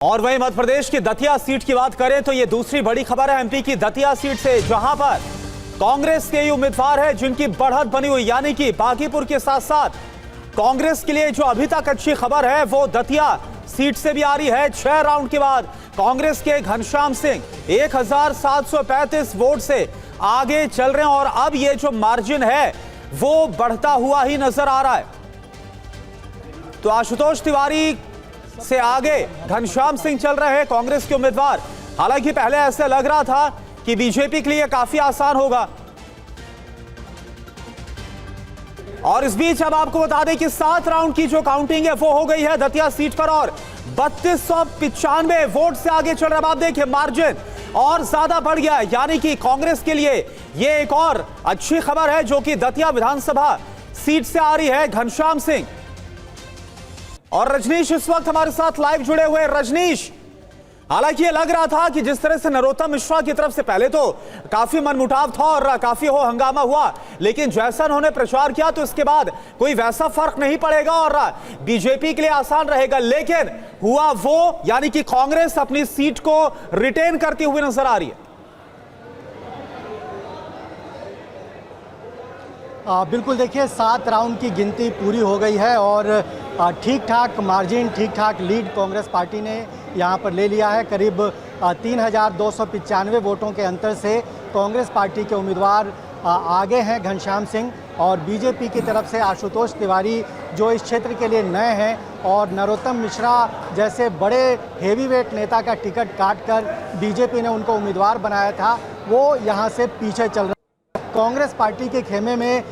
और वहीं मध्य प्रदेश की दतिया सीट की बात करें तो यह दूसरी बड़ी खबर है एमपी की दतिया सीट से, जहां पर कांग्रेस के ही उम्मीदवार है जिनकी बढ़त बनी हुई, यानी कि बांकीपुर के साथ साथ कांग्रेस के लिए जो अभी तक अच्छी खबर है वो दतिया सीट से भी आ रही है। 6 राउंड के बाद कांग्रेस के घनश्याम सिंह 1735 वोट से आगे चल रहे हैं और अब ये जो मार्जिन है वो बढ़ता हुआ ही नजर आ रहा है। तो आशुतोष तिवारी से आगे घनश्याम सिंह चल रहे हैं कांग्रेस के उम्मीदवार। हालांकि पहले ऐसे लग रहा था कि बीजेपी के लिए काफी आसान होगा। और इस बीच अब आपको बता दें कि 7 राउंड की जो काउंटिंग है वो हो गई है दतिया सीट पर और 3295 वोट से आगे चल रहा है। आप देखिए मार्जिन और ज्यादा बढ़ गया है, यानी कि कांग्रेस के लिए यह एक और अच्छी खबर है जो कि दतिया विधानसभा सीट से आ रही है। घनश्याम सिंह और रजनीश इस वक्त हमारे साथ लाइव जुड़े हुए। रजनीश, हालांकि ये लग रहा था कि जिस तरह से नरोत्तम मिश्रा की तरफ से पहले तो काफी मनमुटाव था और काफी हंगामा हुआ, लेकिन जैसा उन्होंने प्रचार किया तो इसके बाद कोई वैसा फर्क नहीं पड़ेगा और बीजेपी के लिए आसान रहेगा, लेकिन हुआ वो, यानी कि कांग्रेस अपनी सीट को रिटेन करती हुई नजर आ रही है। बिल्कुल, देखिए 7 राउंड की गिनती पूरी हो गई है और ठीक ठाक मार्जिन, ठीक ठाक लीड कांग्रेस पार्टी ने यहाँ पर ले लिया है। करीब 3295 वोटों के अंतर से कांग्रेस पार्टी के उम्मीदवार आगे हैं घनश्याम सिंह, और बीजेपी की तरफ से आशुतोष तिवारी जो इस क्षेत्र के लिए नए हैं और नरोत्तम मिश्रा जैसे बड़े हेवीवेट नेता का टिकट काटकर बीजेपी ने उनको उम्मीदवार बनाया था, वो यहाँ से पीछे चल रहे हैं। कांग्रेस पार्टी के खेमे में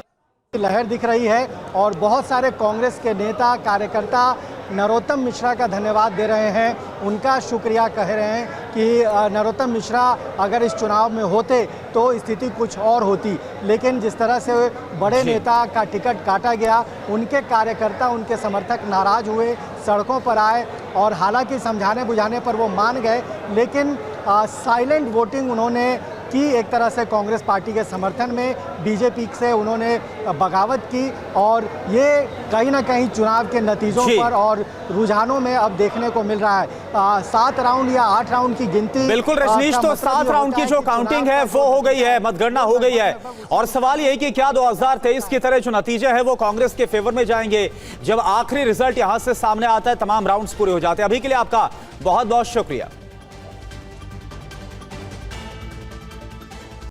लहर दिख रही है और बहुत सारे कांग्रेस के नेता कार्यकर्ता नरोत्तम मिश्रा का धन्यवाद दे रहे हैं, उनका शुक्रिया कह रहे हैं कि नरोत्तम मिश्रा अगर इस चुनाव में होते तो स्थिति कुछ और होती, लेकिन जिस तरह से बड़े नेता का टिकट काटा गया, उनके कार्यकर्ता, उनके समर्थक नाराज हुए, सड़कों पर आए और हालांकि समझाने बुझाने पर वो मान गए, लेकिन साइलेंट वोटिंग उन्होंने की एक तरह से कांग्रेस पार्टी के समर्थन में। बीजेपी से उन्होंने बगावत की और ये कहीं ना कहीं चुनाव के नतीजों पर और रुझानों में अब देखने को मिल रहा है। 7 राउंड या 8 राउंड की गिनती, बिल्कुल रजनीश, तो 7 राउंड की जो काउंटिंग है वो हो गई है, मतगणना हो गई है और सवाल यही कि क्या 2023 की तरह जो नतीजे हैं वो कांग्रेस के फेवर में जाएंगे जब आखिरी रिजल्ट यहां से सामने आता है, तमाम राउंड्स पूरे हो जाते हैं। अभी के लिए आपका बहुत बहुत शुक्रिया।